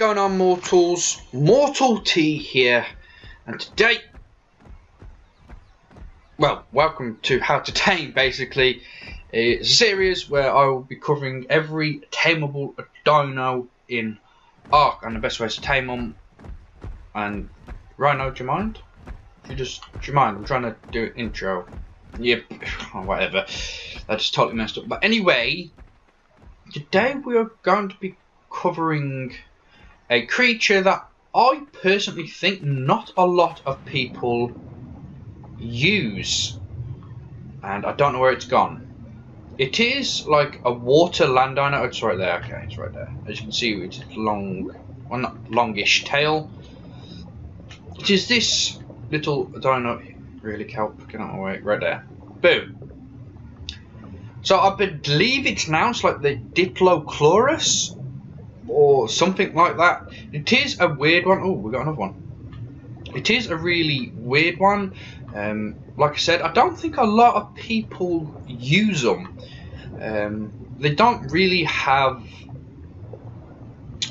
going on, mortals? Mortal T here, and today, well, welcome to How to Tame. Basically, it's a series where I will be covering every tameable dino in Ark and the best ways to tame them. And Rhino, do you mind? Do you mind? I'm trying to do an intro. Yep, whatever. I just totally messed up. But anyway, today we are going to be covering a creature that I personally think not a lot of people use, and I don't know where it's gone. It is like a water land dino. Oh, it's right there. Okay, it's right there. As you can see, it's long, well, not longish tail. It is this little dino. Really, kelp, get out of my way. Right there. Boom. So I believe it's announced like the Diplocaulus or something like that. It is a weird one. Oh, we got another one. It is a really weird one. Like I said, I don't think a lot of people use them. They don't really have,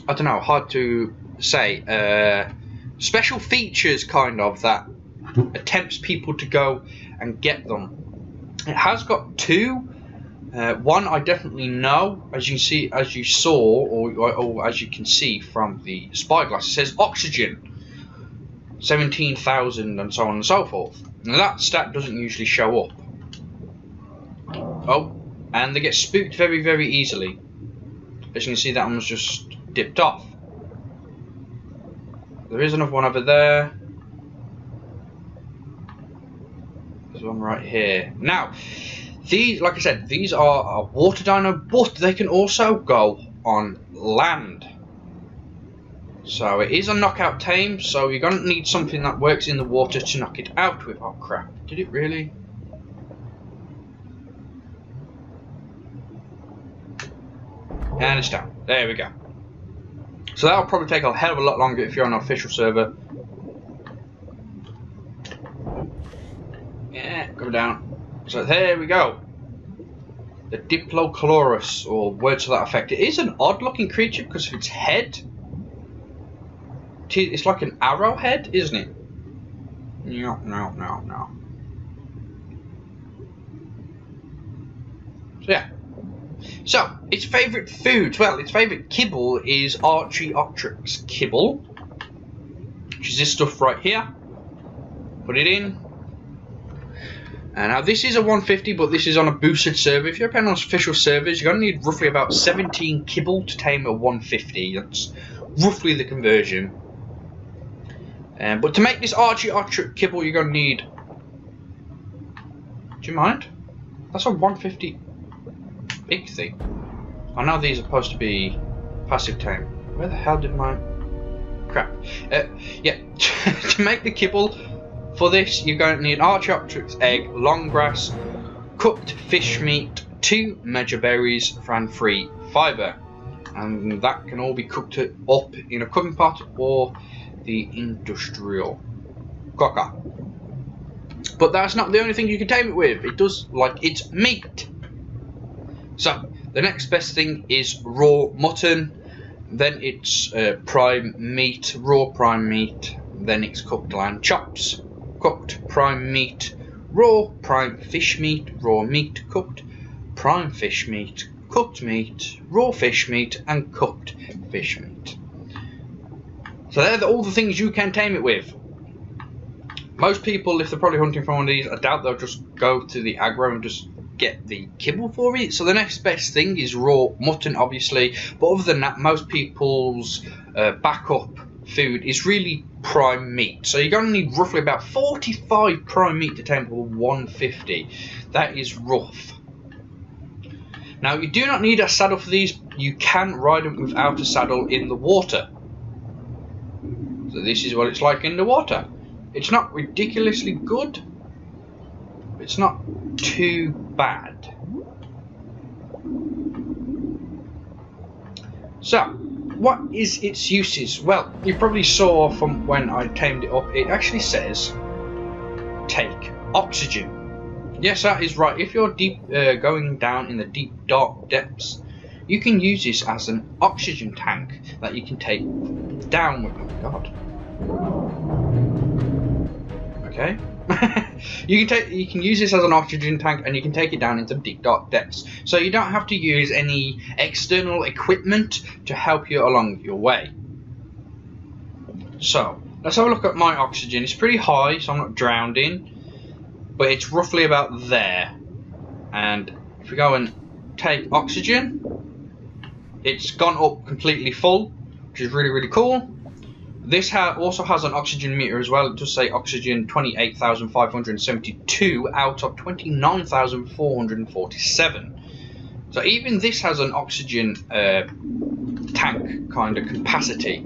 I don't know, hard to say, special features kind of that attempts people to go and get them. It has got two. One I definitely know, as you see, as you saw, or as you can see from the spyglass, it says oxygen 17,000 and so on and so forth. Now that stat doesn't usually show up. Oh, and they get spooked very, very easily. As you can see, that one was just dipped off. There is another one over there. There's one right here. Now, these, like I said, these are a water dino, but they can also go on land. So it is a knockout tame, so you're going to need something that works in the water to knock it out with. Oh crap, did it really? And it's down. There we go. So that'll probably take a hell of a lot longer if you're on an official server. Yeah, go down. So there we go. The Diplocaulus, or words to that effect. It is an odd looking creature because of its head. It's like an arrowhead, isn't it? No. So yeah. So, its favourite foods. Well, its favourite kibble is Archaeopteryx kibble, which is this stuff right here. Put it in. And now this is a 150, but this is on a boosted server. If you're playing on official servers, you're going to need roughly about 17 kibble to tame a 150. That's roughly the conversion. But to make this Archaeopteryx kibble, you're going to need... Do you mind? That's a 150 big thing. I know these are supposed to be passive tame. Where the hell did my... Crap. Yeah, to make the kibble for this, you're going to need Archaeopteryx egg, long grass, cooked fish meat, 2 major berries, and 3 fibre. And that can all be cooked up in a cooking pot or the industrial cooker. But that's not the only thing you can tame it with. It does like its meat. So the next best thing is raw mutton. Then it's prime meat, raw prime meat. Then it's cooked lamb chops, cooked prime meat, raw prime fish meat, raw meat, cooked prime fish meat, cooked meat, raw fish meat, and cooked fish meat. So they're all the things you can tame it with. Most people, if they're probably hunting for one of these, I doubt they'll just go to the aggro and just get the kibble for it. So the next best thing is raw mutton, obviously. But other than that, most people's backup food is really prime meat. So you're going to need roughly about 45 prime meat to tame for 150. That is rough. Now, you do not need a saddle for these. You can ride them without a saddle in the water. So this is what it's like in the water. It's not ridiculously good. It's not too bad. So, what is its uses? Well, you probably saw from when I tamed it up, it actually says take oxygen. Yes, that is right. If you're deep, going down in the deep dark depths, you can use this as an oxygen tank. that you can take down with. Oh God. Okay. you can use this as an oxygen tank, and you can take it down into deep dark depths. So you don't have to use any external equipment to help you along your way. So let's have a look at my oxygen. It's pretty high, so I'm not drowning, but it's roughly about there. And if we go and take oxygen, it's gone up completely full, which is really cool. This also has an oxygen meter as well. It does say oxygen 28,572 out of 29,447. So even this has an oxygen tank kind of capacity.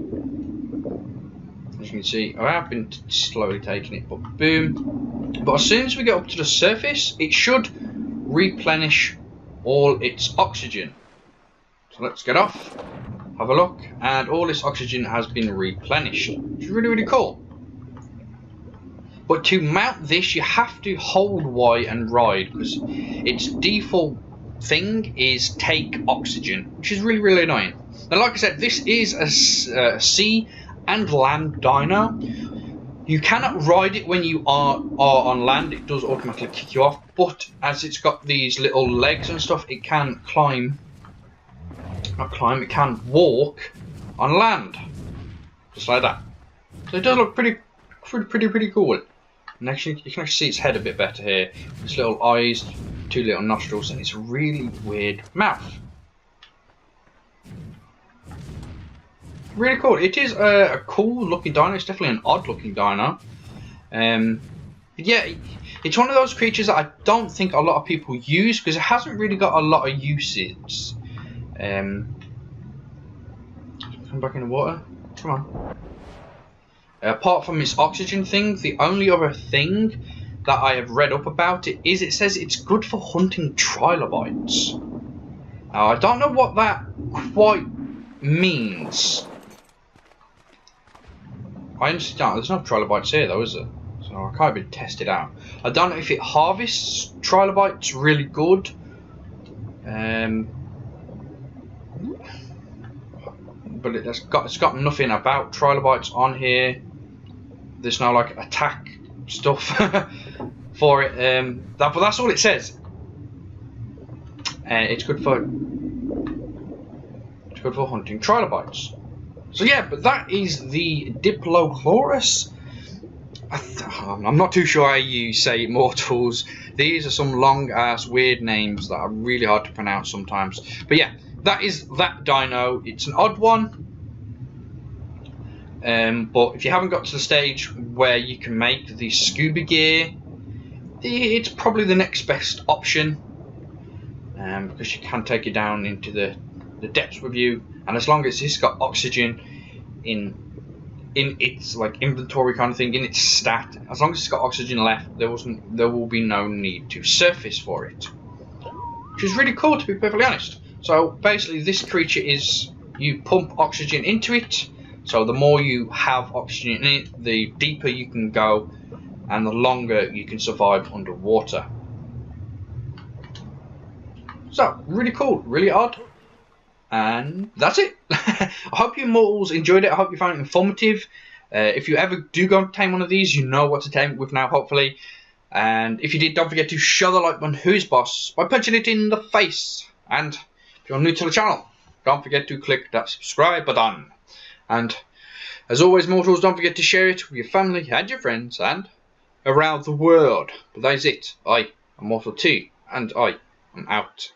As you can see, I have been slowly taking it, but boom. But as soon as we get up to the surface, it should replenish all its oxygen. So let's get off, have a look, and all this oxygen has been replenished, which is really cool. But to mount this, you have to hold Y and ride, because its default thing is take oxygen, which is really annoying. Now, like I said, this is a sea and land dino. You cannot ride it when you are on land. It does automatically kick you off, but as it's got these little legs and stuff, it can climb. Not climb, it can walk on land, just like that. So it does look pretty cool. And actually, you can actually see its head a bit better here. Its little eyes, two little nostrils, and its really weird mouth. Really cool. It is a cool looking dino. It's definitely an odd looking dino. Yeah, it's one of those creatures that I don't think a lot of people use, because it hasn't really got a lot of uses. Come back in the water. Come on. Apart from its oxygen thing, the only other thing that I have read up about it is it says it's good for hunting trilobites. Now, I don't know what that quite means. I understand there's no trilobites here though, is there? So I can't even test it out. I don't know if it harvests trilobites really good. But it's got nothing about trilobites on here. There's no like attack stuff for it. But that's all it says. It's good for hunting trilobites. So yeah, but that is the Diplocaulus. I'm not too sure how you say immortals. These are some long ass weird names that are really hard to pronounce sometimes. But yeah, that is that dino. It's an odd one. But if you haven't got to the stage where you can make the scuba gear, it's probably the next best option. Because you can take it down into the depths with you, and as long as it's got oxygen in its like inventory kind of thing, in its stat, as long as it's got oxygen left, there will be no need to surface for it, which is really cool, to be perfectly honest. So basically, this creature is, you pump oxygen into it, so the more you have oxygen in it, the deeper you can go, and the longer you can survive underwater. So, really cool, really odd, and that's it. I hope you immortals enjoyed it. I hope you found it informative. If you ever do go and tame one of these, you know what to tame it with now, hopefully. And if you did, don't forget to show the like button, who's boss, by punching it in the face. And if you're new to the channel, don't forget to click that subscribe button. And as always, mortals, don't forget to share it with your family and your friends and around the world. But that is it. I am Mortal T, and I am out.